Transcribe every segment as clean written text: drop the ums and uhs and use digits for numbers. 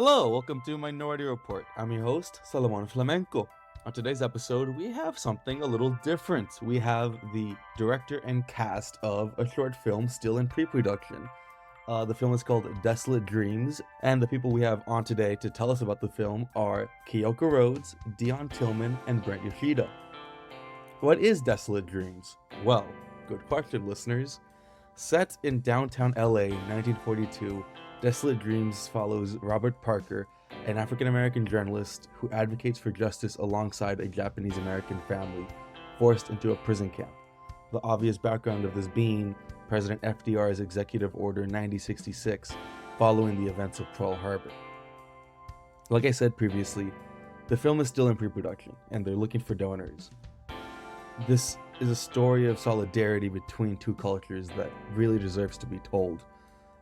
Hello, welcome to Minority Report. I'm your host, Salomón Flamenco. On today's episode, we have something a little different. We have the director and cast of a short film still in pre-production. The film is called Desolate Dreams, and the people we have on today to tell us about the film are Kiyoka Rhodes, Deon Tillman, and Brent Yoshida. What is Desolate Dreams? Well, good question, listeners. Set in downtown LA in 1942, Desolate Dreams follows Robert Parker, an African-American journalist who advocates for justice alongside a Japanese-American family forced into a prison camp. The obvious background of this being President FDR's Executive Order 9066 following the events of Pearl Harbor. Like I said previously, the film is still in pre-production and they're looking for donors. This is a story of solidarity between two cultures that really deserves to be told.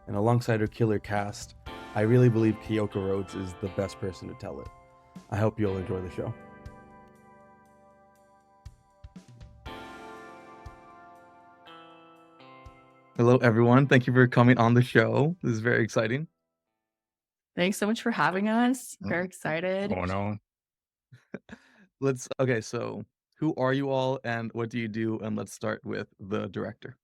And alongside her killer cast, I really believe Kiyoka Rhodes is the best person to tell it. I hope you'll enjoy the show. Hello, everyone. Thank you for coming on the show. This is very exciting. Thanks so much for having us. Very excited. Going on. So who are you all and what do you do? And let's start with the director.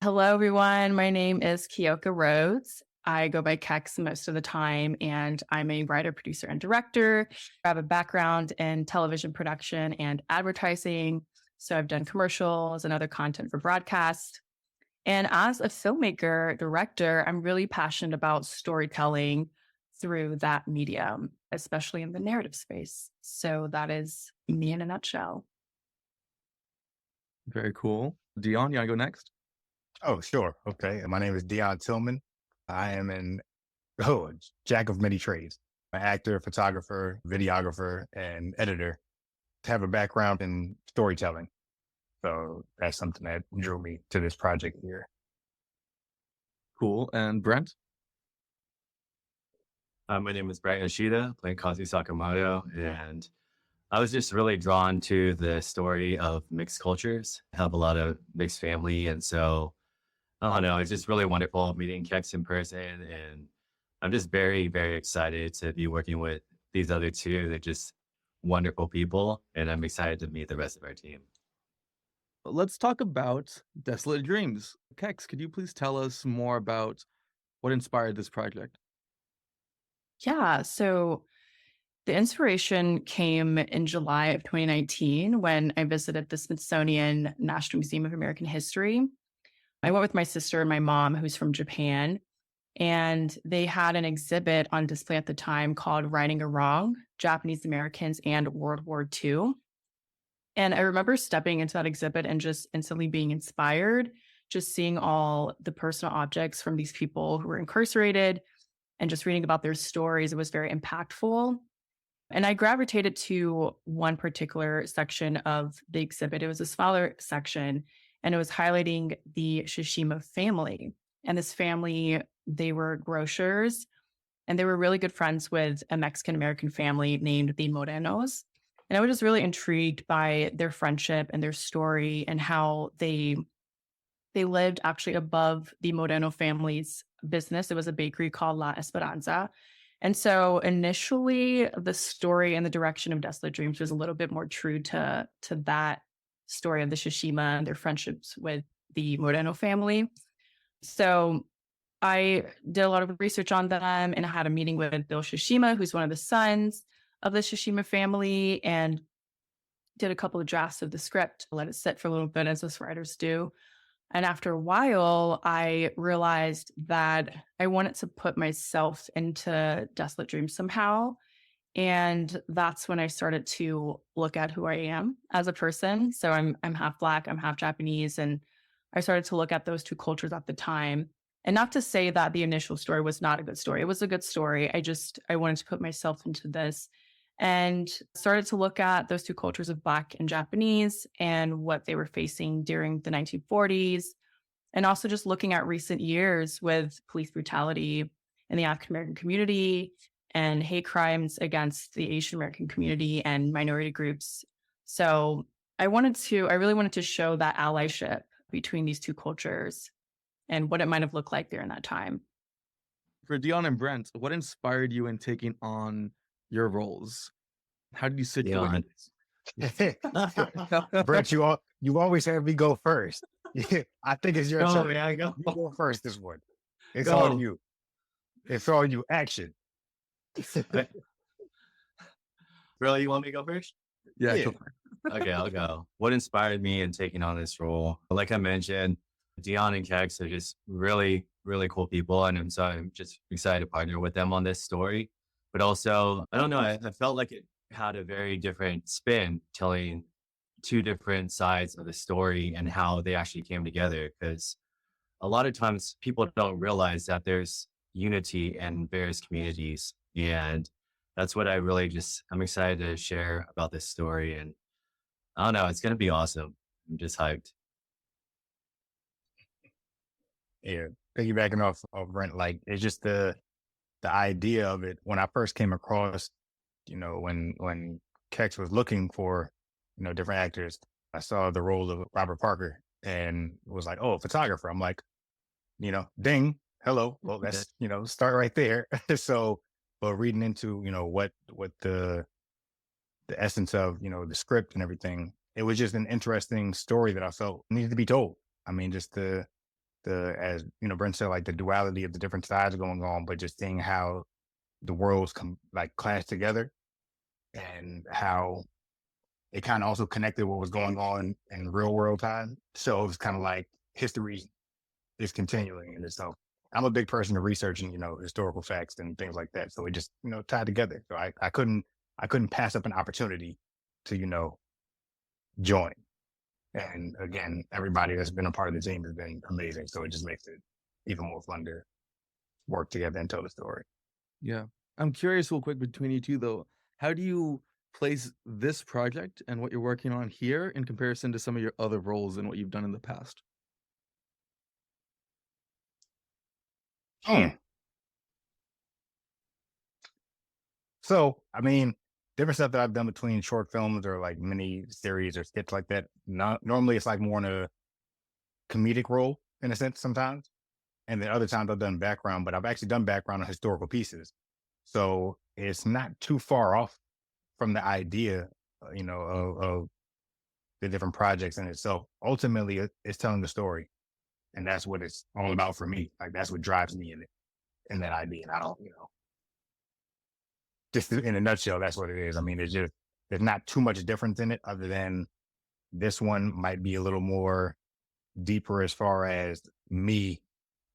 Hello, everyone. My name is Kiyoka Rhodes. I go by Kex most of the time, and I'm a writer, producer, and director. I have a background in television production and advertising. So I've done commercials and other content for broadcast. And as a filmmaker, director, I'm really passionate about storytelling through that medium, especially in the narrative space. So that is me in a nutshell. Very cool. Deon, you want to go next? Oh, sure. Okay. My name is Deon Tillman. I am a jack of many trades. An actor, photographer, videographer, and editor. I have a background in storytelling. So that's something that drew me to this project here. Cool. And Brent? My name is Brent Yoshida, playing Kazu Sakamoto, and I was just really drawn to the story of mixed cultures. I have a lot of mixed family, and so, I don't know, it's just really wonderful meeting Kex in person, and I'm just very, very excited to be working with these other two. They're just wonderful people, and I'm excited to meet the rest of our team. Let's talk about Desolate Dreams. Kex, could you please tell us more about what inspired this project? Yeah. So the inspiration came in July of 2019 when I visited the Smithsonian National Museum of American History. I went with my sister and my mom, who's from Japan, and they had an exhibit on display at the time called Righting a Wrong, Japanese Americans and World War II. And I remember stepping into that exhibit and just instantly being inspired, just seeing all the personal objects from these people who were incarcerated and just reading about their stories. It was very impactful. And I gravitated to one particular section of the exhibit. It was a smaller section, and it was highlighting the Shishima family. And this family, they were grocers, and they were really good friends with a Mexican-American family named the Morenos. And I was just really intrigued by their friendship and their story and how they lived actually above the Moreno family's business. It was a bakery called La Esperanza. And so initially the story and the direction of Desolate Dreams was a little bit more true to that story of the Shishima and their friendships with the Moreno family. So I did a lot of research on them, and I had a meeting with Bill Shishima, who's one of the sons of the Shishima family, and did a couple of drafts of the script, let it sit for a little bit, as us writers do. And after a while, I realized that I wanted to put myself into Desolate Dreams somehow. And that's when I started to look at who I am as a person. So I'm half Black, I'm half Japanese, and I started to look at those two cultures at the time. And not to say that the initial story was not a good story. It was a good story. I wanted to put myself into this and started to look at those two cultures of Black and Japanese and what they were facing during the 1940s. And also just looking at recent years with police brutality in the African American community and hate crimes against the Asian American community and minority groups. So I really wanted to show that allyship between these two cultures and what it might have looked like during that time. For Dion and Brent, what inspired you in taking on your roles? How did you situate? Brett, you always have me go first. I think it's your Go, turn. man, go. You go first this one. It's Go. all you. It's all you. Action. Really, you want me to go first? Yeah, Yeah. go for it. Okay, I'll go. What inspired me in taking on this role? Like I mentioned, Deon and Kex are just really, really cool people. And I'm just excited to partner with them on this story. But also, I don't know, I felt like it had a very different spin telling two different sides of the story and how they actually came together. Because a lot of times people don't realize that there's unity in various communities. And that's what I'm excited to share about this story. And I don't know, it's going to be awesome. I'm just hyped. Yeah. Piggybacking off of Brent, like it's just the idea of it. When I first came across, when Kex was looking for, different actors, I saw the role of Robert Parker and was like, oh, a photographer. I'm like, ding, hello. Well, that's, start right there. So, but reading into, what the essence of, the script and everything, it was just an interesting story that I felt needed to be told. I mean, just the as Brent said, like the duality of the different sides going on, but just seeing how the worlds clash together and how it kind of also connected what was going on in real world time. So it was kind of like history is continuing. And so I'm a big person of researching, historical facts and things like that. So it just, tied together. So I couldn't pass up an opportunity to, join. And again, everybody that's been a part of the team has been amazing. So it just makes it even more fun to work together and tell the story. Yeah. I'm curious real quick between you two though. How do you place this project and what you're working on here in comparison to some of your other roles and what you've done in the past? So, I mean, different stuff that I've done between short films or like mini series or skits like that. Normally it's like more in a comedic role in a sense sometimes. And then other times I've done background, but I've actually done background on historical pieces. So it's not too far off from the idea, of the different projects in itself. Ultimately, it's telling the story. And that's what it's all about for me. Like that's what drives me in that idea. And I don't, just in a nutshell, that's what it is. I mean, there's not too much difference in it other than this one might be a little more deeper as far as me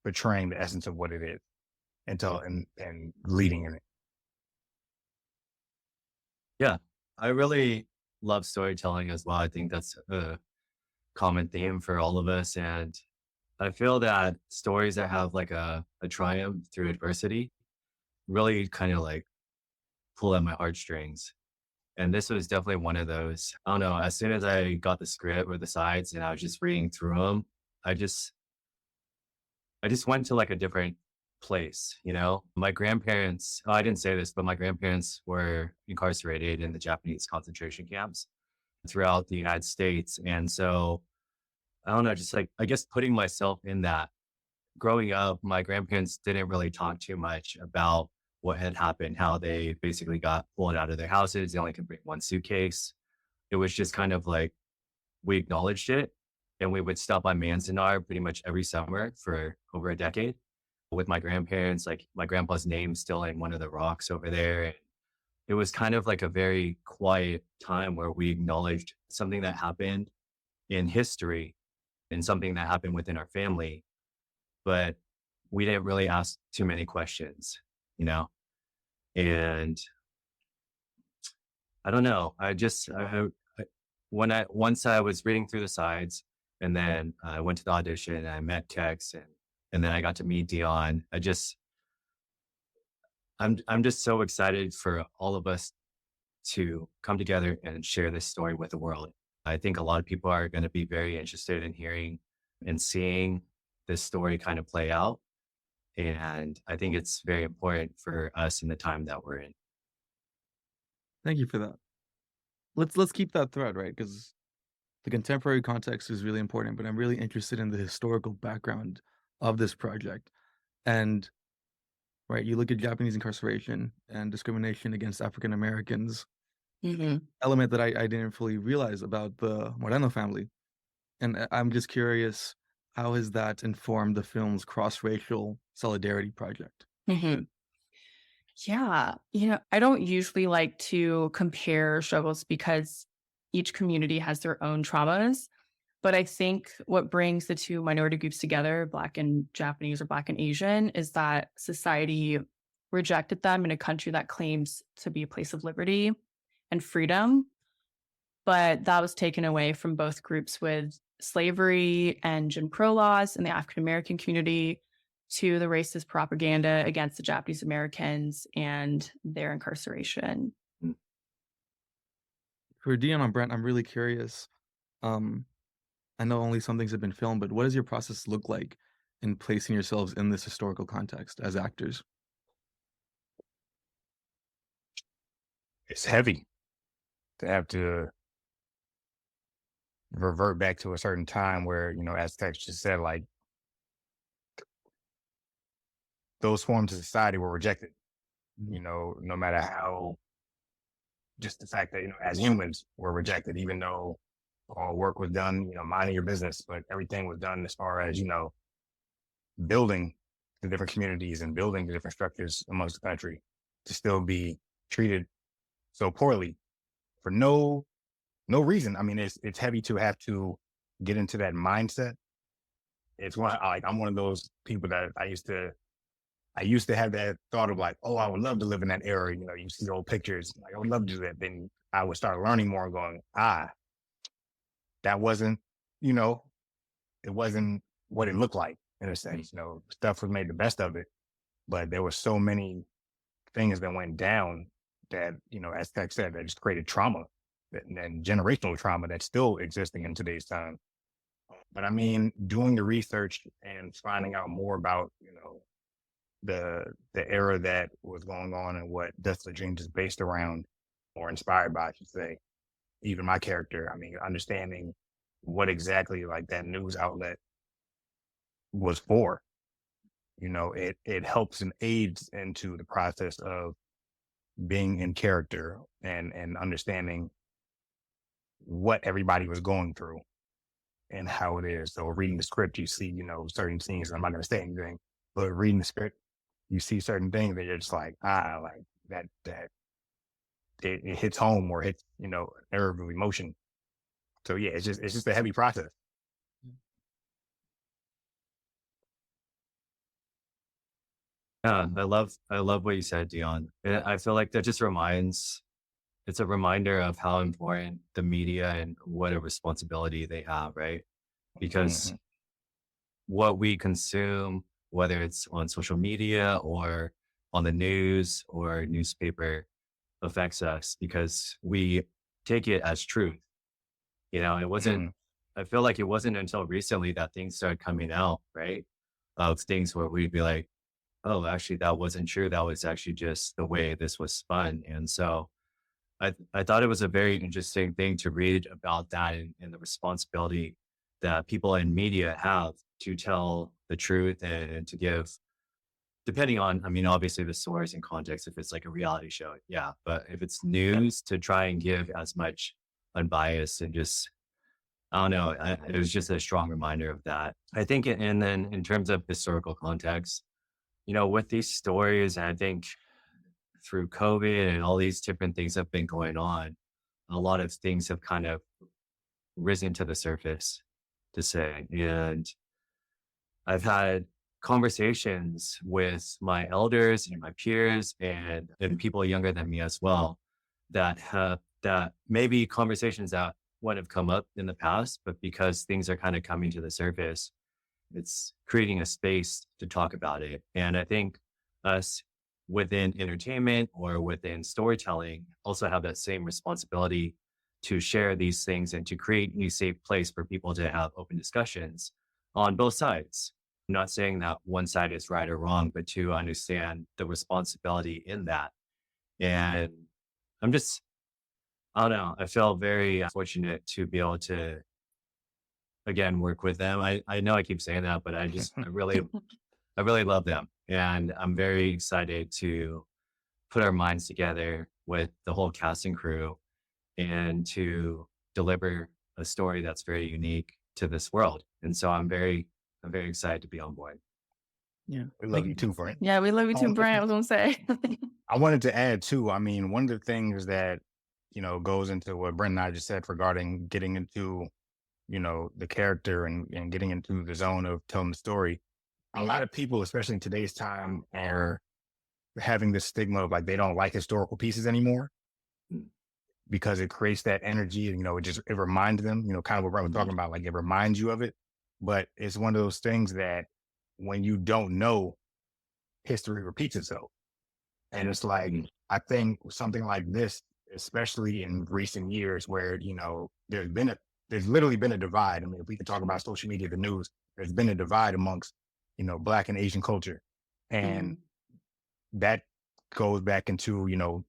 portraying the essence of what it is and leading in it. Yeah, I really love storytelling as well. I think that's a common theme for all of us. And I feel that stories that have like a triumph through adversity really kind of like pull at my heartstrings. And this was definitely one of those. I don't know. As soon as I got the script or the sides and I was just reading through them, I just went to like a different place. My grandparents, I didn't say this, but my grandparents were incarcerated in the Japanese concentration camps throughout the United States. And so I don't know, just like, I guess putting myself in that. Growing up, my grandparents didn't really talk too much about what had happened, how they basically got pulled out of their houses. They only could bring one suitcase. It was just kind of like we acknowledged it and we would stop by Manzanar pretty much every summer for over a decade with my grandparents, like my grandpa's name still in one of the rocks over there. And it was kind of like a very quiet time where we acknowledged something that happened in history and something that happened within our family, but we didn't really ask too many questions, and I don't know. Once I was reading through the sides and then I went to the audition and I met Kex and then I got to meet Deon. I'm just so excited for all of us to come together and share this story with the world. I think a lot of people are going to be very interested in hearing and seeing this story kind of play out. And I think it's very important for us in the time that we're in. Thank you for that. Let's keep that thread, right? Because the contemporary context is really important, but I'm really interested in the historical background of this project. And right? You look at Japanese incarceration and discrimination against African Americans, Hmm. element that I didn't fully realize about the Moreno family. And I'm just curious, how has that informed the film's cross-racial solidarity project? Hmm. Yeah. I don't usually like to compare struggles because each community has their own traumas. But I think what brings the two minority groups together, Black and Japanese or Black and Asian, is that society rejected them in a country that claims to be a place of liberty and freedom. But that was taken away from both groups with slavery and Jim Crow laws in the African American community to the racist propaganda against the Japanese Americans and their incarceration. For Dion and Brent, I'm really curious. Um, I know only some things have been filmed, but what does your process look like in placing yourselves in this historical context as actors? It's heavy to have to revert back to a certain time where, as Tex just said, like those forms of society were rejected, no matter how, just the fact that, as humans we're rejected, even though all work was done, minding your business, but everything was done as far as, building the different communities and building the different structures amongst the country to still be treated so poorly for no reason. I mean, it's heavy to have to get into that mindset. It's I'm one of those people that I used to have that thought of like, oh, I would love to live in that era. You see old pictures, like I would love to do that. Then I would start learning more and going, that wasn't, it wasn't what it looked like in a sense. Stuff was made the best of it, but there were so many things that went down that, as Tech said, that just created trauma and generational trauma that's still existing in today's time. But I mean, doing the research and finding out more about, the era that was going on and what Desolate Dreams is based around or inspired by, I should say. Even my character, I mean, understanding what exactly like that news outlet was for, it helps and aids into the process of being in character and understanding what everybody was going through and how it is. So reading the script, you see, certain scenes, I'm not going to say anything, but reading the script, you see certain things that you're just like, like that it hits home or hits, nerve of emotion. So yeah, it's just a heavy process. Yeah, I love what you said, Dion. I feel like that just it's a reminder of how important the media and what a responsibility they have, right? Because Mhm. what we consume, whether it's on social media or on the news or newspaper, affects us because we take it as truth. It wasn't, Mhm. I feel like it wasn't until recently that things started coming out, right? Of things where we'd be like, oh, actually, that wasn't true. That was actually just the way this was spun. And so I thought it was a very interesting thing to read about that and the responsibility that people in media have to tell the truth and to give, depending on, I mean, obviously the source and context, if it's like a reality show, yeah. But if it's news, to try and give as much unbiased and just, I don't know, it was just a strong reminder of that. I think, and then in terms of historical context, with these stories, I think through COVID and all these different things have been going on, a lot of things have kind of risen to the surface to say. And I've had conversations with my elders and my peers and people younger than me as well that maybe conversations that wouldn't have come up in the past, but because things are kind of coming to the surface, it's creating a space to talk about it. And I think us within entertainment or within storytelling also have that same responsibility to share these things and to create a safe place for people to have open discussions on both sides. I'm not saying that one side is right or wrong, but to understand the responsibility in that. And I'm just, I don't know, I feel very fortunate to be able to, again, work with them. I know I keep saying that, but I really love them. And I'm very excited to put our minds together with the whole cast and crew and to deliver a story that's very unique to this world. And so I'm very excited to be on board. Yeah. We love you too, Brent. Yeah, we love you I too, wanted Brent. I was gonna say. I wanted to add too. I mean, one of the things that, goes into what Brent and I just said regarding getting into, the character and getting into the zone of telling the story. A lot of people, especially in today's time, are having this stigma of like they don't like historical pieces anymore because it creates that energy and, it reminds them, kind of what Brent was talking about, like it reminds you of it. But it's one of those things that when you don't know, history repeats itself. And it's like, I think something like this, especially in recent years where, there's literally been a divide. I mean, if we could talk about social media, the news, there's been a divide amongst, Black and Asian culture. And that goes back into,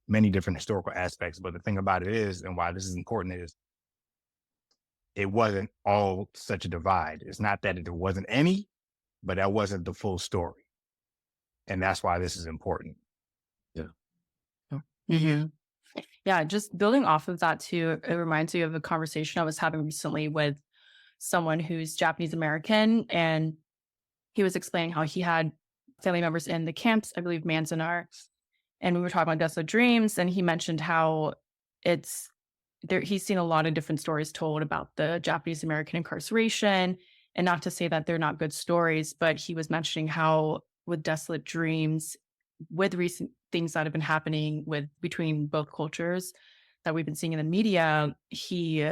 many different historical aspects. But the thing about it is, and why this is important is, it wasn't all such a divide. It's not that there wasn't any, but that wasn't the full story. And that's why this is important. Mm-hmm. Yeah, just building off of that too, it reminds me of a conversation I was having recently with someone who's Japanese American, and he was explaining how he had family members in the camps, I believe Manzanar, and we were talking about Desolate Dreams, and he mentioned how it's there. He's seen a lot of different stories told about the Japanese American incarceration, and not to say that they're not good stories, but he was mentioning how with Desolate Dreams, with recent things that have been happening between both cultures that we've been seeing in the media, he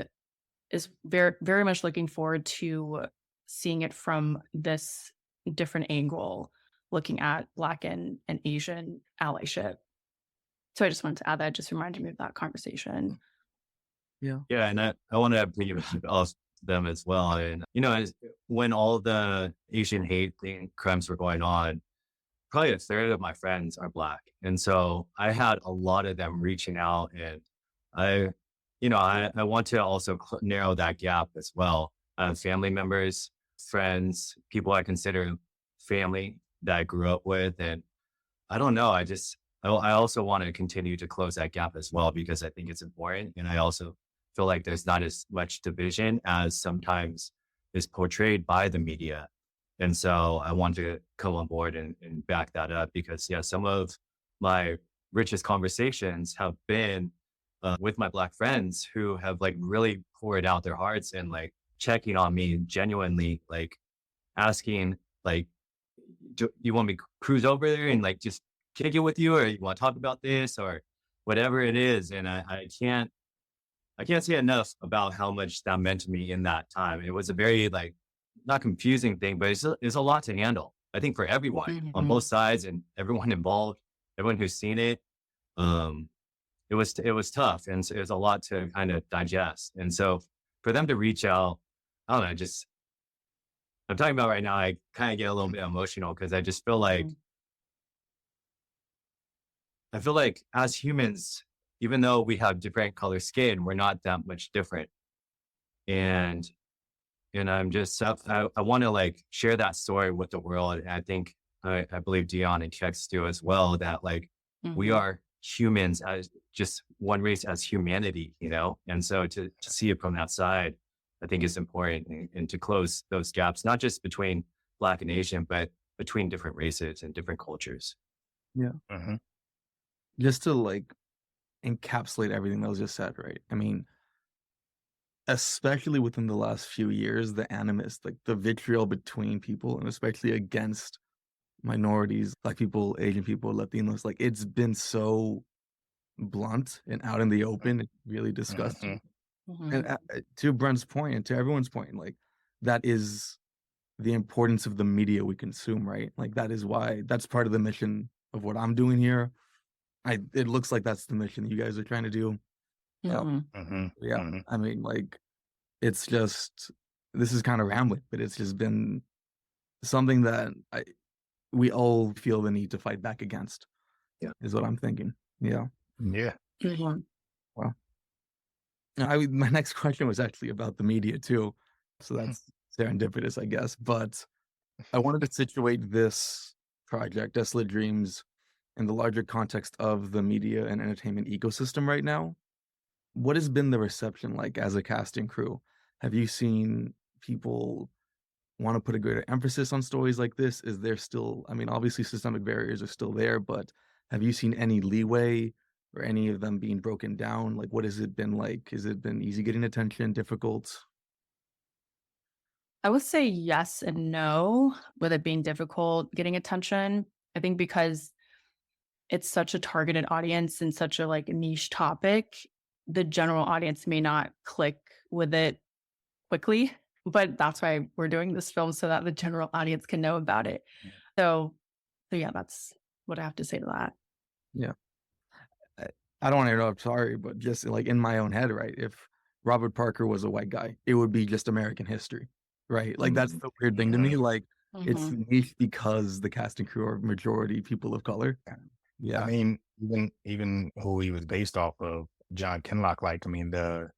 is very, very much looking forward to seeing it from this different angle, looking at Black and Asian allyship. So I just wanted to add that, just reminded me of that conversation. Yeah. Yeah. And I want to piggyback them as well. And, when all the Asian hate crimes were going on, probably a third of my friends are Black. And so I had a lot of them reaching out, and I want to also narrow that gap as well. Family members, friends, people I consider family that I grew up with. And I don't know, I also want to continue to close that gap as well, because I think it's important. And I also feel like there's not as much division as sometimes is portrayed by the media. And so I want to come on board and back that up, because some of my richest conversations have been with my Black friends who have like really poured out their hearts and like checking on me genuinely, like asking like, do you want me to cruise over there and like just kick it with you, or you want to talk about this or whatever it is. And I can't say enough about how much that meant to me in that time. It was a very like, not confusing thing, but it's a lot to handle, I think, for everyone on both sides and everyone involved, everyone who's seen it. It was tough, and so it was a lot to kind of digest. And so for them to reach out, I don't know, I'm talking about right now, I kind of get a little bit emotional, because I just feel like as humans, even though we have different color skin, we're not that much different. And I'm just, I want to like share that story with the world. And I think, I believe Deon and Kex do as well, that like we are humans as just one race as humanity, And so to see it from that side, I think is important, and to close those gaps, not just between Black and Asian, but between different races and different cultures. Yeah. Just to like encapsulate everything that was just said, right? I mean, especially within the last few years, the animus, like the vitriol between people, and especially against minorities, Black people, Asian people, Latinos, like it's been so blunt and out in the open. It's really disgusting. And to Brent's point, and to everyone's point, like that is the importance of the media we consume, right? Like that's part of the mission of what I'm doing here. It looks like that's the mission that you guys are trying to do. Yeah. I mean, like, it's just, this is kind of rambling, but it's just been something that we all feel the need to fight back against. Yeah, is what I'm thinking. Yeah. Well, my next question was actually about the media too, so that's serendipitous, I guess. But I wanted to situate this project, Desolate Dreams, in the larger context of the media and entertainment ecosystem right now, what has been the reception like as a casting crew? Have you seen people want to put a greater emphasis on stories like this? Is there still, I mean, obviously systemic barriers are still there, but have you seen any leeway or any of them being broken down? Like, what has it been like? Has it been easy getting attention, difficult? I would say yes and no, with it being difficult getting attention. I think because it's such a targeted audience and such a like niche topic, the general audience may not click with it quickly. But that's why we're doing this film so that the general audience can know about it. So yeah, that's what I have to say to that. Yeah. I don't want to interrupt, sorry, but just like in my own head, right? If Robert Parker was a white guy, it would be just American history, right? Like that's the weird thing to me. Like it's niche because the cast and crew are majority people of color. Yeah. I mean, even who he was based off of, John Kinloch, like, I mean, the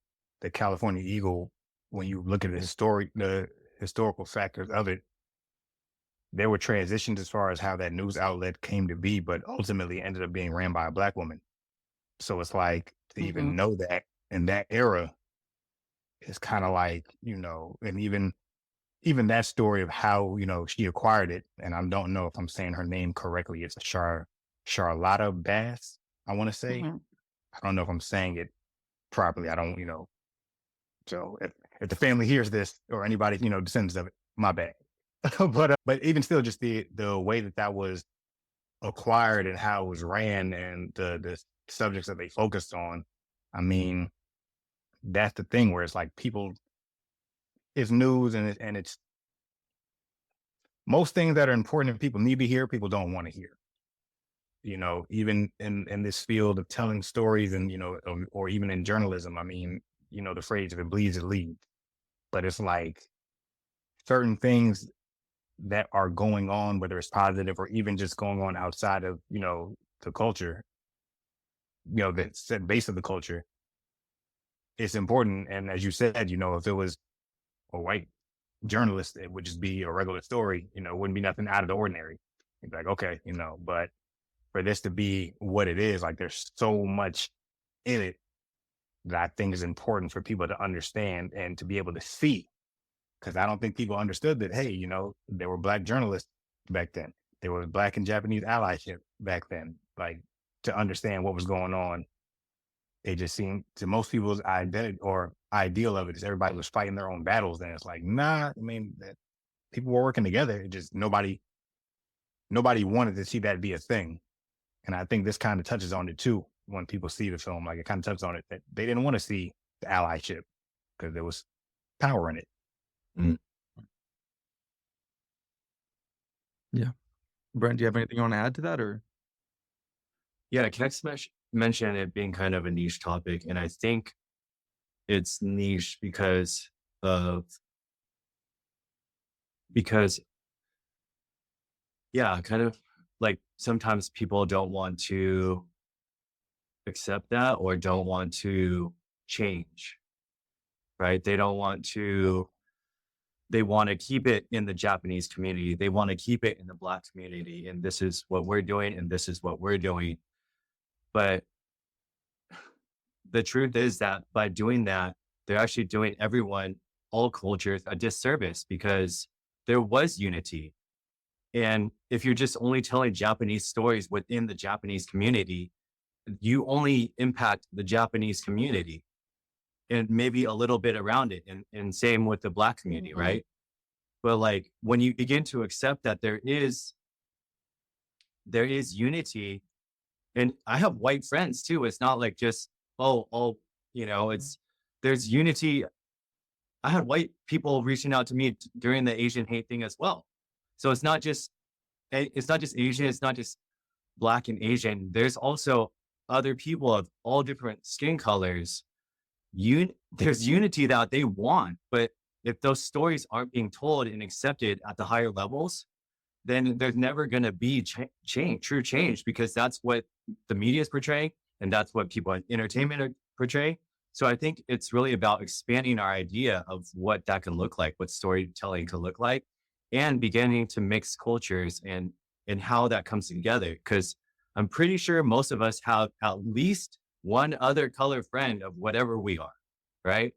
California Eagle, when you look at the historical factors of it, there were transitions as far as how that news outlet came to be, but ultimately ended up being ran by a Black woman. So it's like to even know that in that era is kind of like, and even that story of how, she acquired it. And I don't know if I'm saying her name correctly. It's Charlotta Bass, I want to say. I don't know if I'm saying it properly. I don't, so if the family hears this or anybody, descendants of it, my bad. but even still, just the way that was acquired and how it was ran and the subjects that they focused on. I mean, that's the thing where it's like it's news and it's most things that are important and people need to hear, people don't want to hear. Even in this field of telling stories and, or even in journalism, I mean, the phrase, if it bleeds, it leads. But it's like certain things that are going on, whether it's positive or even just going on outside of, the culture, the set base of the culture, it's important. And as you said, if it was a white journalist, it would just be a regular story, it wouldn't be nothing out of the ordinary. You'd be like, okay, but for this to be what it is, like there's so much in it that I think is important for people to understand and to be able to see. Because I don't think people understood that, hey, there were Black journalists back then. There was Black and Japanese allyship back then. Like, to understand what was going on, it just seemed to most people's identity or ideal of it is everybody was fighting their own battles. And it's like, nah, I mean, that people were working together. It just nobody wanted to see that be a thing. And I think this kind of touches on it too. When people see the film, like it kind of touches on it, that they didn't want to see the allyship because there was power in it. Yeah. Brent, do you have anything you want to add to that or? Yeah, can I mention it being kind of a niche topic? And I think it's niche because yeah, kind of like sometimes people don't want to accept that or don't want to change, right? They want to keep it in the Japanese community. They want to keep it in the Black community. And this is what we're doing. And this is what we're doing. But the truth is that by doing that, they're actually doing everyone, all cultures, a disservice because there was unity. And if you're just only telling Japanese stories within the Japanese community, you only impact the Japanese community and maybe a little bit around it. And same with the Black community, right? But like when you begin to accept that there is unity, and I have white friends too. It's not like just, there's unity. I had white people reaching out to me during the Asian hate thing as well. So it's not just Asian. It's not just Black and Asian. There's also other people of all different skin colors. There's unity that they want, but if those stories aren't being told and accepted at the higher levels, then there's never going to be true change, because that's what the media is portraying and that's what people in entertainment portray. So I think it's really about expanding our idea of what that can look like, what storytelling can look like, and beginning to mix cultures and and how that comes together. Because I'm pretty sure most of us have at least one other color friend of whatever we are, right?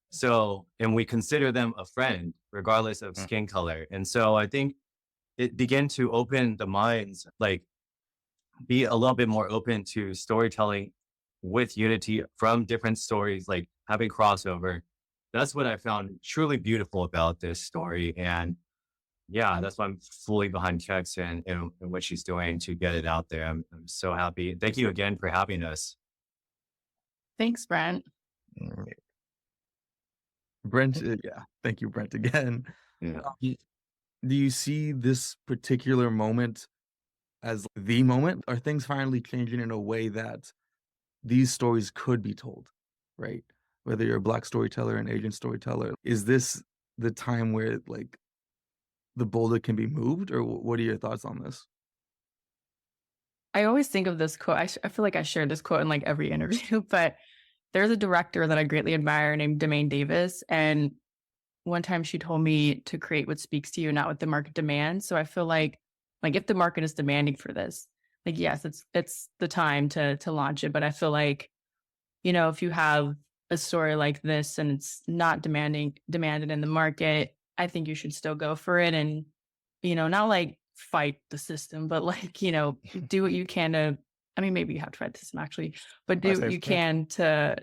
So, and we consider them a friend regardless of skin color. And so I think it began to open the minds, like be a little bit more open to storytelling with unity from different stories, like having crossover. That's what I found truly beautiful about this story. And yeah, that's why I'm fully behind Kex and what she's doing to get it out there. I'm so happy. Thank you again for having us. Thanks, Brent. Brent, yeah, thank you, Brent, again. Yeah. Do you see this particular moment as the moment? Are things finally changing in a way that these stories could be told, right? Whether you're a Black storyteller, an Asian storyteller, is this the time where like the boulder can be moved, or what are your thoughts on this? I always think of this quote. I feel like I shared this quote in like every interview, but there's a director that I greatly admire named Demaine Davis. And one time she told me to create what speaks to you, not what the market demands. So I feel like if the market is demanding for this, like, yes, it's the time to launch it. But I feel like, if you have a story like this and it's not demanded in the market, I think you should still go for it. And, not like fight the system, but like, do what you can to, I mean, maybe you have to fight the system actually, but do what you can to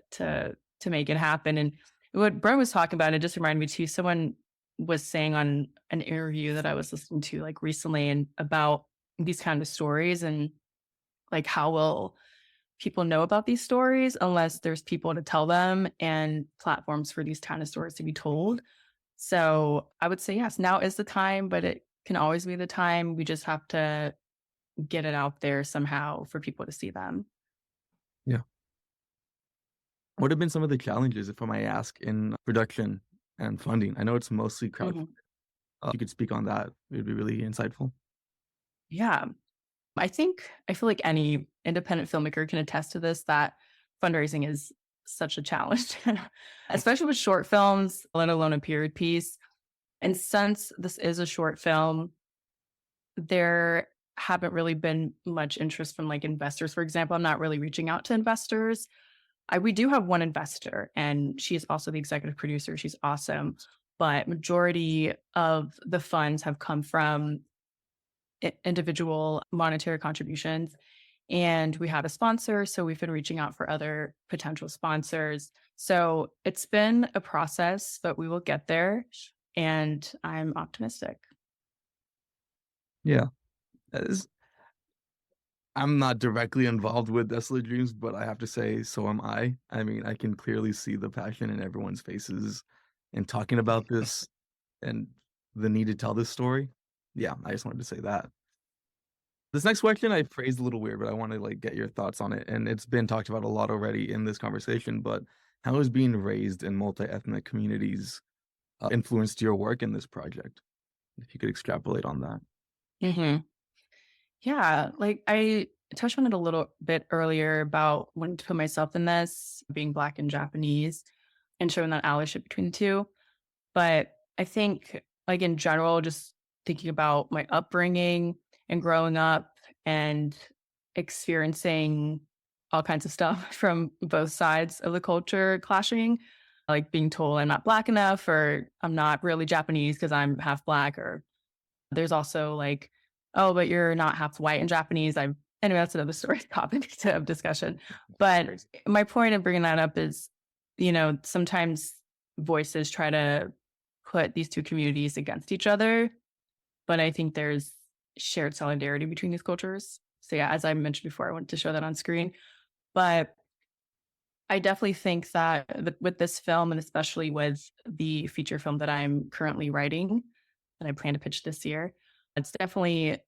make it happen. And what Brent was talking about, it just reminded me too, someone was saying on an interview that I was listening to like recently and about these kind of stories and like how will people know about these stories unless there's people to tell them and platforms for these kind of stories to be told. So I would say, yes, now is the time, but it can always be the time. We just have to get it out there somehow for people to see them. Yeah. What have been some of the challenges, if I may ask, in production and funding? I know it's mostly crowdfunding. If you could speak on that, it would be really insightful. Yeah. I feel like any independent filmmaker can attest to this, that fundraising is such a challenge, especially with short films, let alone a period piece. And since this is a short film, there haven't really been much interest from like investors, for example. I'm not really reaching out to investors. We do have one investor, and she is also the executive producer. She's awesome. But majority of the funds have come from individual monetary contributions. And we had a sponsor, so we've been reaching out for other potential sponsors. So it's been a process, but we will get there. And I'm optimistic. Yeah. I'm not directly involved with Desolate Dreams, but I have to say, so am I. I mean, I can clearly see the passion in everyone's faces in talking about this and the need to tell this story. Yeah, I just wanted to say that. This next question I phrased a little weird, but I want to like get your thoughts on it. And it's been talked about a lot already in this conversation, but how has being raised in multi-ethnic communities influenced your work in this project? If you could extrapolate on that. Mm-hmm. Yeah, like I touched on it a little bit earlier about wanting to put myself in this, being Black and Japanese, and showing that allyship between the two. But I think, like in general, just thinking about my upbringing and growing up and experiencing all kinds of stuff from both sides of the culture clashing, like being told I'm not Black enough, or I'm not really Japanese because I'm half Black, or there's also like, oh, but you're not half white and Japanese. Anyway, that's another story topic of discussion. But my point of bringing that up is, sometimes voices try to put these two communities against each other, but I think there's shared solidarity between these cultures. So yeah, as I mentioned before, I wanted to show that on screen. But I definitely think that with this film, and especially with the feature film that I'm currently writing, that I plan to pitch this year, it's definitely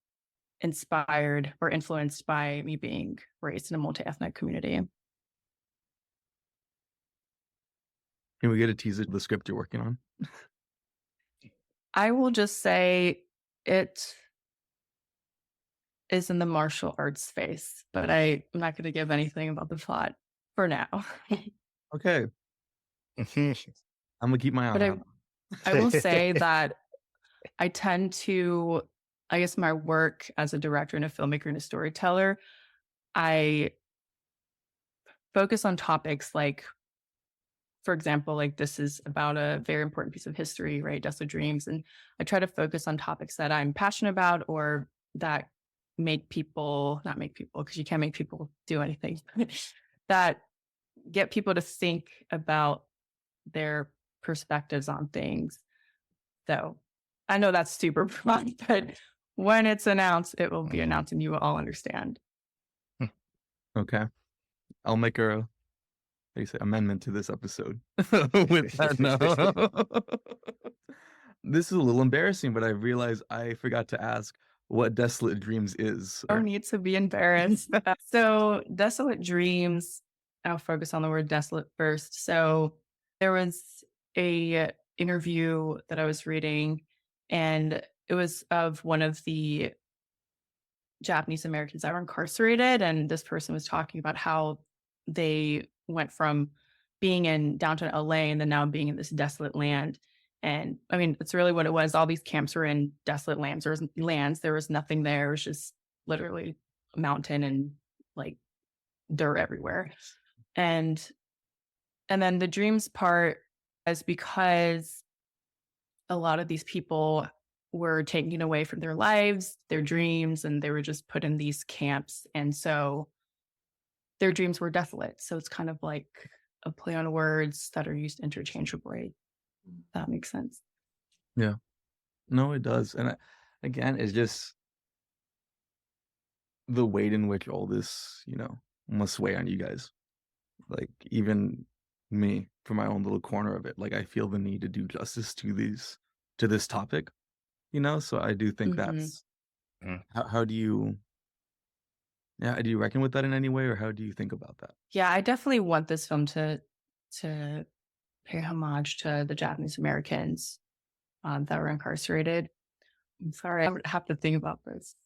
inspired or influenced by me being raised in a multi-ethnic community. Can we get a teaser of the script you're working on? I will just say it is in the martial arts space, but I'm not going to give anything about the plot for now. Okay. I'm gonna keep my eye on But that. I will say that I tend to I guess, my work as a director and a filmmaker and a storyteller, I focus on topics like, for example, like this is about a very important piece of history, right? Desolate Dreams. And I try to focus on topics that I'm passionate about or that not make people, because you can't make people do anything, that get people to think about their perspectives on things. So I know that's super fun, but when it's announced, it will be announced and you will all understand. Okay. I'll make a amendment to this episode with that now. This is a little embarrassing, but I realized I forgot to ask what Desolate Dreams is. No need to be embarrassed. So Desolate Dreams, I'll focus on the word desolate first. So there was a interview that I was reading, and it was of one of the Japanese Americans that were incarcerated. And this person was talking about how they went from being in downtown LA and then now being in this desolate land. And I mean, it's really what it was. All these camps were in desolate lands. There was nothing there. It was just literally a mountain and like dirt everywhere. And then the dreams part is because a lot of these people were taken away from their lives, their dreams, and they were just put in these camps. And so their dreams were desolate. So it's kind of like a play on words that are used interchangeably. That makes sense. Yeah. No, it does. And again, it's just the weight in which all this, must weigh on you guys. Like even me, for my own little corner of it, like I feel the need to do justice to this topic, So I do think that's how do you reckon with that in any way, or how do you think about that? Yeah, I definitely want this film to pay homage to the Japanese Americans that were incarcerated. I'm sorry, I would have to think about this.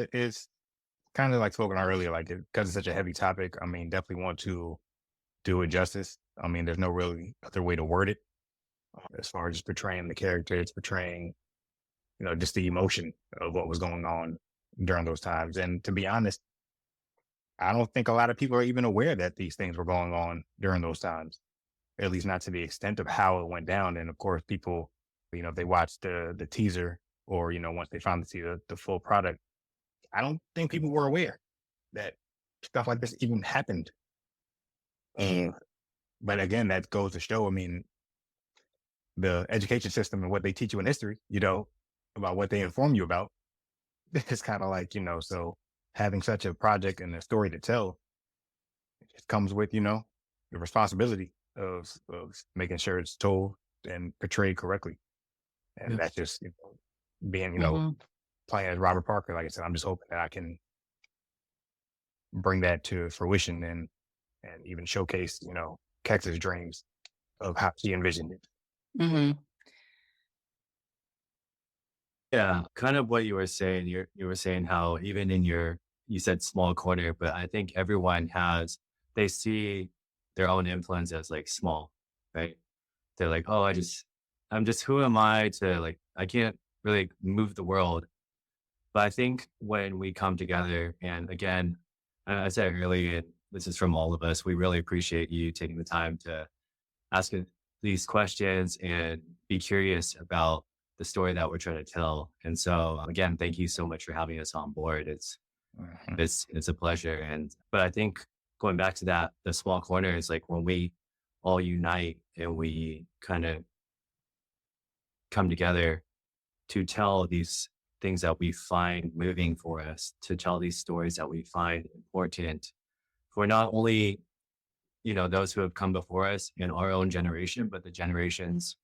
It's kind of like spoken on earlier, like because it's such a heavy topic. I mean, definitely want to do it justice. I mean, there's no really other way to word it as far as just portraying the characters, portraying, just the emotion of what was going on during those times. And to be honest, I don't think a lot of people are even aware that these things were going on during those times, at least not to the extent of how it went down. And of course, people, if they watch the teaser or, once they finally see the full product, I don't think people were aware that stuff like this even happened. But again, that goes to show, I mean, the education system and what they teach you in history, about what they inform you about, it's kind of like, so having such a project and a story to tell, it just comes with, the responsibility of making sure it's told and portrayed correctly. And that's just being, playing as Robert Parker. Like I said, I'm just hoping that I can bring that to fruition and even showcase, Kex's dreams of how she envisioned it. Mm-hmm. Yeah, kind of what you were saying. You were saying how even in you said small corner, but I think everyone they see their own influence as like small, right? They're like, oh, who am I to like, I can't really move the world. But I think when we come together, and again, I said earlier, this is from all of us, we really appreciate you taking the time to ask these questions and be curious about the story that we're trying to tell. And so again, thank you so much for having us on board. It's a pleasure. But I think going back to that, the small corner is like when we all unite and we kind of come together to tell these things that we find moving for us, to tell these stories that we find important for not only, those who have come before us in our own generation, but the generations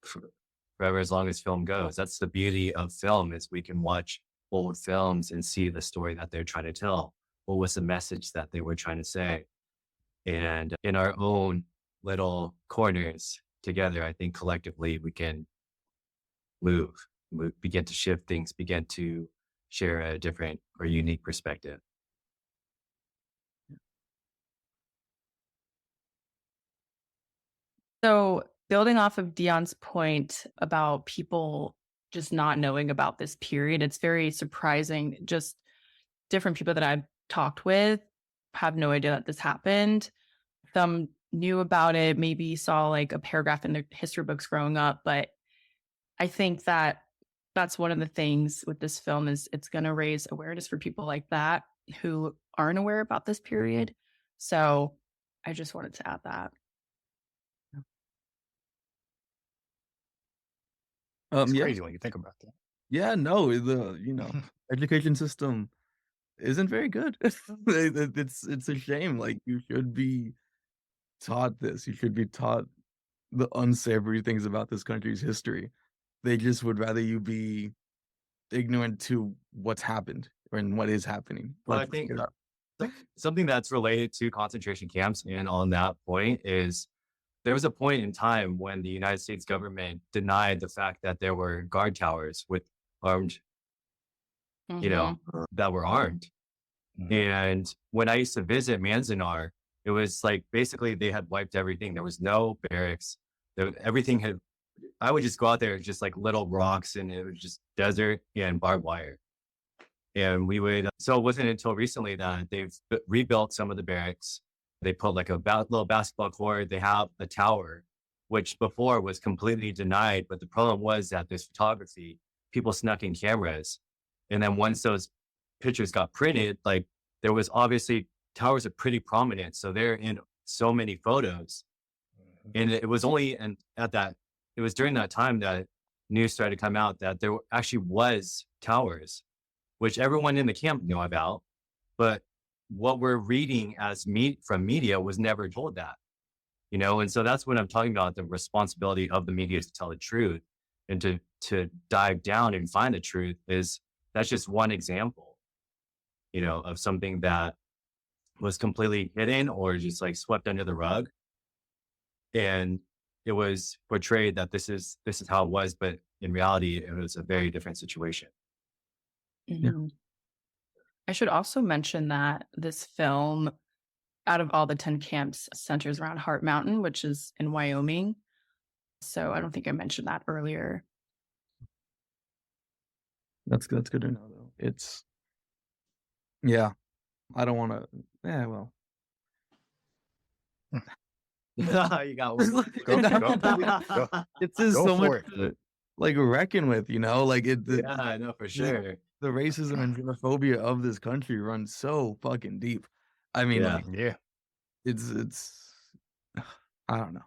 forever as long as film goes. That's the beauty of film, is we can watch old films and see the story that they're trying to tell. What was the message that they were trying to say? And in our own little corners together, I think collectively we can begin to shift things, begin to share a different or unique perspective. So building off of Dion's point about people just not knowing about this period, it's very surprising. Just different people that I've talked with have no idea that this happened. Some knew about it, maybe saw like a paragraph in their history books growing up, but I think that that's one of the things with this film is it's going to raise awareness for people like that who aren't aware about this period. So I just wanted to add that. It's Yeah, crazy when you think about that. yeah, no, education system isn't very good. It's a shame. Like, you should be taught this. You should be taught the unsavory things about this country's history. They just would rather you be ignorant to what's happened and what is happening. Well, I Let's think get up. something that's related to concentration camps and on that point is there was a point in time when the United States government denied the fact that there were guard towers with armed, that were armed. Mhm. And when I used to visit Manzanar, it was like basically they had wiped everything. There was no barracks. Everything had, I would just go out there, just like little rocks, and it was just desert and barbed wire. And so it wasn't until recently that they've rebuilt some of the barracks. They put like a little basketball court. They have a tower, which before was completely denied. But the problem was that this photography, people snuck in cameras. And then once those pictures got printed, like there was obviously towers are pretty prominent. So they're in so many photos. And it was only it was during that time that news started to come out that there actually was towers, which everyone in the camp knew about. But what we're reading as from media was never told that, and so that's what I'm talking about, the responsibility of the media to tell the truth and to dive down and find the truth. That's just one example, of something that was completely hidden or just like swept under the rug. And it was portrayed that this is how it was, but in reality, it was a very different situation. Yeah. Mhm. I should also mention that this film, out of all the 10 camps, centers around Heart Mountain, which is in Wyoming. So I don't think I mentioned that earlier. That's good to know, though. It's yeah. I don't want to. Yeah, well. You got one. It's just Go so for much it. to like reckon with, like Yeah, I know for sure. the racism and xenophobia of this country runs so fucking deep. I mean, Yeah. like, Yeah. it's I don't know.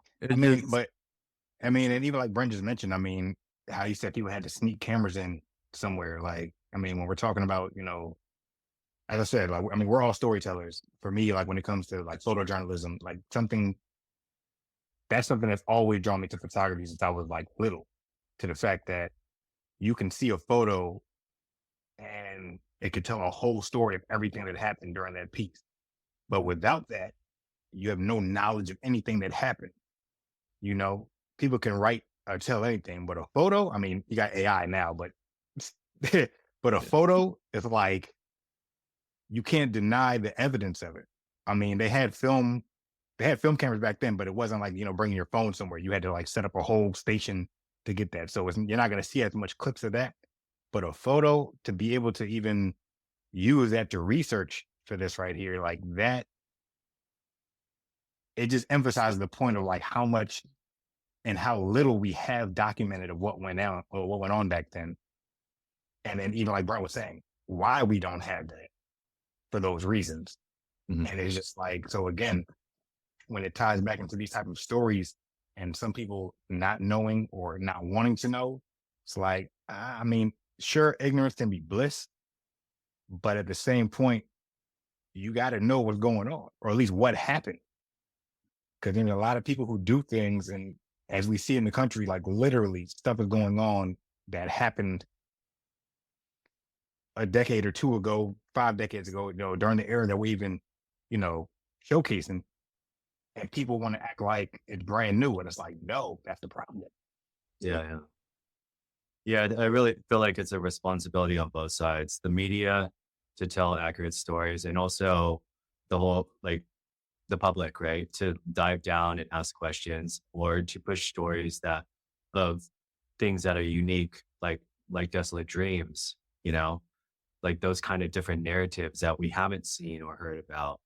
I mean, and even like Brent just mentioned, I mean, how you said people had to sneak cameras in somewhere. Like, I mean, when we're talking about, as I said, like, I mean, we're all storytellers. For me, like when it comes to like photojournalism, like that's something that's always drawn me to photography since I was like little, to the fact that you can see a photo and it could tell a whole story of everything that happened during that piece. But without that, you have no knowledge of anything that happened. People can write or tell anything, but a photo, I mean, you got AI now, but but a photo is like, you can't deny the evidence of it. I mean, they had film cameras back then, but it wasn't like, bringing your phone somewhere. You had to like set up a whole station to get that. So you're not going to see as much clips of that. But a photo, to be able to even use that to research for this right here, like that, it just emphasizes the point of like how much and how little we have documented of what went on or what went on back then. And then even like Brent was saying, why we don't have that for those reasons. Mhm. And it's just like, so again, when it ties back into these type of stories and some people not knowing or not wanting to know, it's like, I mean, sure, ignorance can be bliss, but at the same point, you got to know what's going on, or at least what happened. Because there's a lot of people who do things, and as we see in the country, like literally stuff is going on that happened a decade or two ago, 5 decades ago, during the era that we even, showcasing, and people want to act like it's brand new. And it's like, no, that's the problem. Yeah. I really feel like it's a responsibility on both sides, the media to tell accurate stories, and also the whole like the public, right? To dive down and ask questions, or to push stories that of things that are unique, like Desolate Dreams, you know, like those kind of different narratives that we haven't seen or heard about.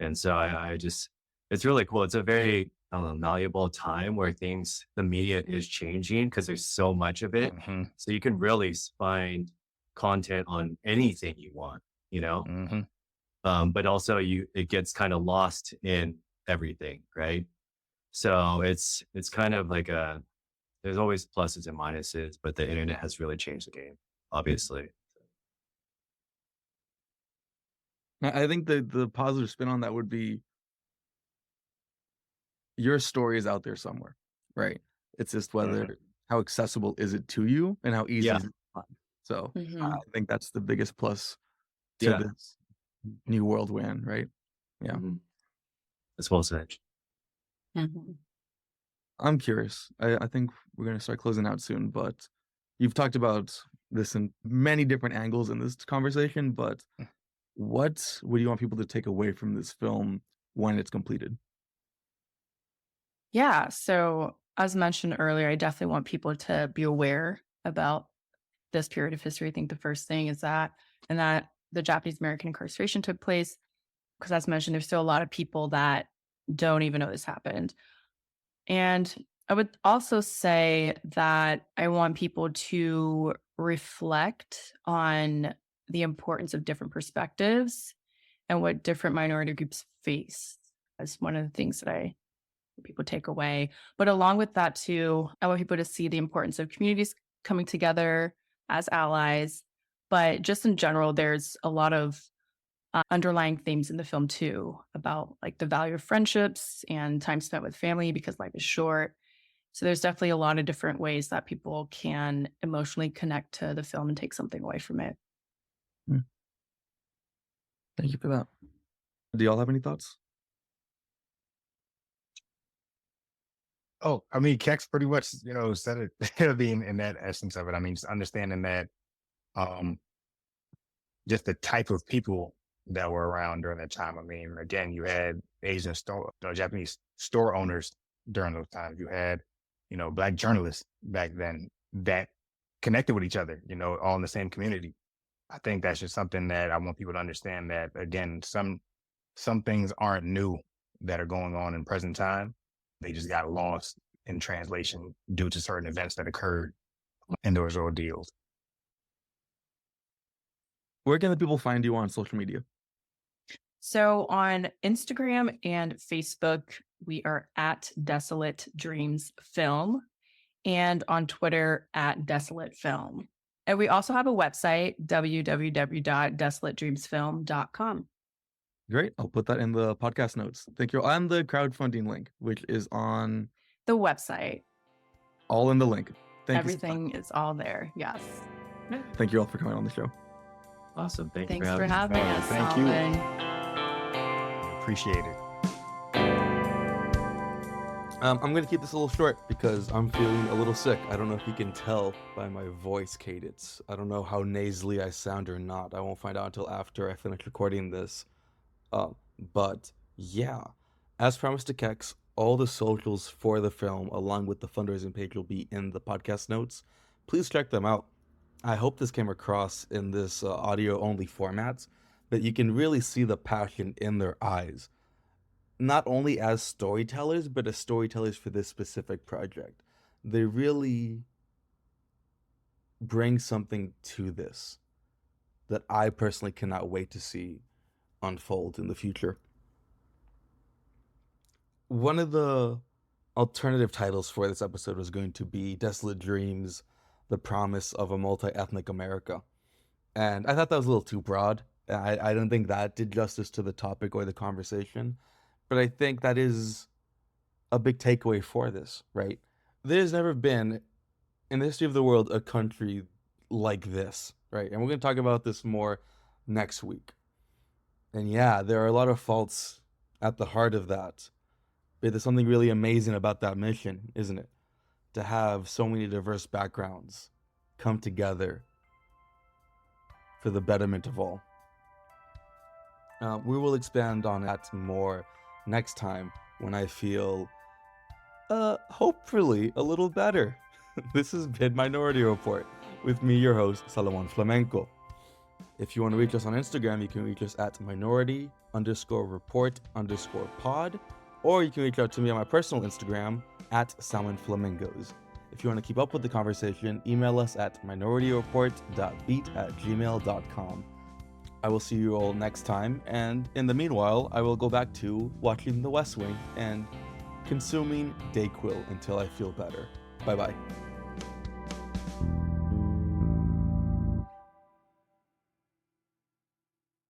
And so I just, it's really cool. It's a very, I don't know, malleable time where the media is changing because there's so much of it. Hmm. So you can really find content on anything you want, you know? Hmm. But also it gets kind of lost in everything, right? So it's kind of like there's always pluses and minuses, but the internet has really changed the game, obviously. I think the positive spin on that would be your story is out there somewhere, right? It's just Hmm. how accessible is it to you and how easy Yeah. is it to find. So I Mhm. think that's the biggest plus to Yeah. this new world we're in, right? Yeah. Mhm. That's well said. Mhm. I'm curious. I think we're gonna start closing out soon, but you've talked about this in many different angles in this conversation, but what would you want people to take away from this film when it's completed? Yeah. So, as mentioned earlier, I definitely want people to be aware about this period of history. I think the first thing is that, and that the Japanese American incarceration took place. Because, as mentioned, there's still a lot of people that don't even know this happened. And I would also say that I want people to reflect on the importance of different perspectives and what different minority groups face as one of the things that I people take away. But along with that too, I want people to see the importance of communities coming together as allies. But just in general, there's a lot of underlying themes in the film too about like the value of friendships and time spent with family because life is short. So there's definitely a lot of different ways that people can emotionally connect to the film and take something away from it. Hmm, thank you for that. Do y'all have any thoughts? Oh, I mean, Kex pretty much, said it being in that essence of it. I mean, just understanding that, um, just the type of people that were around during that time. I mean, again, you had Asian store, Japanese store owners during those times. You had, Black journalists back then that connected with each other, all in the same community. I think that's just something that I want people to understand that, again, some things aren't new that are going on in present time. They just got lost in translation due to certain events that occurred in those ordeals. Where can the people find you on social media? So on Instagram and Facebook, we are at Desolate Dreams Film, and on Twitter at Desolate Film. And we also have a website, www.desolategreamsfilm.com. Great. I'll put that in the podcast notes. Thank you. And the crowdfunding link, which is on The website, all in the link. Thank you. everything is all there. Yes. Thank you all for coming on the show. Awesome. Thank you Thanks for for having me. having us. Thank you. Salomon. Appreciate it. I'm going to keep this a little short because I'm feeling a little sick. I don't know if you can tell by my voice cadence. I don't know how nasally I sound or not. I won't find out until after I finish recording this. But yeah, as promised to Kex, all the socials for the film, along with the fundraising page, will be in the podcast notes. Please check them out. I hope this came across in this audio-only format, that you can really see the passion in their eyes. Not only as storytellers, but as storytellers for this specific project. They really bring something to this that I personally cannot wait to see unfold in the future. One of the alternative titles for this episode was going to be Desolate Dreams, The Promise of a Multi-Ethnic America. And I thought that was a little too broad. I don't think that did justice to the topic or the conversation. But I think that is a big takeaway for this, right? There's never been, in the history of the world, a country like this, right? And we're going to talk about this more next week. And yeah, there are a lot of faults at the heart of that. But there's something really amazing about that mission, isn't it? To have so many diverse backgrounds come together for the betterment of all. We will expand on that more next time when I feel, hopefully a little better. This has been Minority Report with me, your host, Salomón Flamenco. If you want to reach us on Instagram, you can reach us at minority_report_pod, or you can reach out to me on my personal Instagram at salmonflamingos. If you want to keep up with the conversation, email us at minorityreport.beat@gmail.com. I will see you all next time, and in the meanwhile, I will go back to watching The West Wing and consuming Dayquil until I feel better. Bye-bye.